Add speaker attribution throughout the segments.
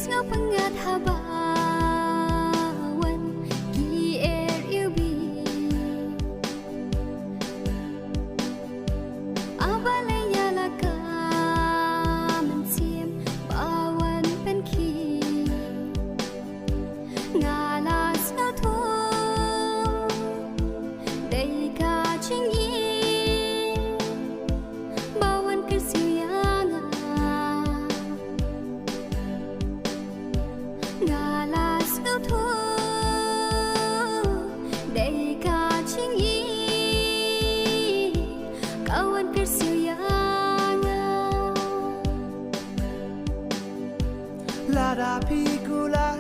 Speaker 1: ngau pangat habawan ki ubi abalaya laka mansiem bawan penki ngalas ngau thu dei ka chingi bawan kersianga ngalas ngau thu dei ka chingi kawan kersianga
Speaker 2: lada pikular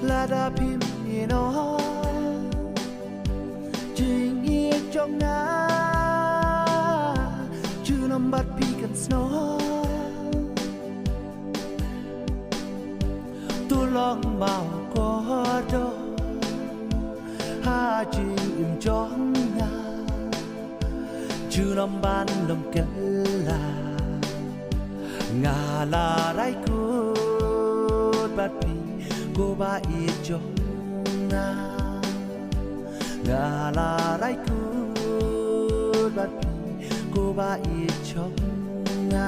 Speaker 2: lada pim ino jing ie trong na chu nam bat pi kan sno tu long mau ko do ha jing im trong na chu nam ban lom kel la nga la rai ku bat pi cô ba ie trong na nga la rai ku bat pi cô ba ie trong na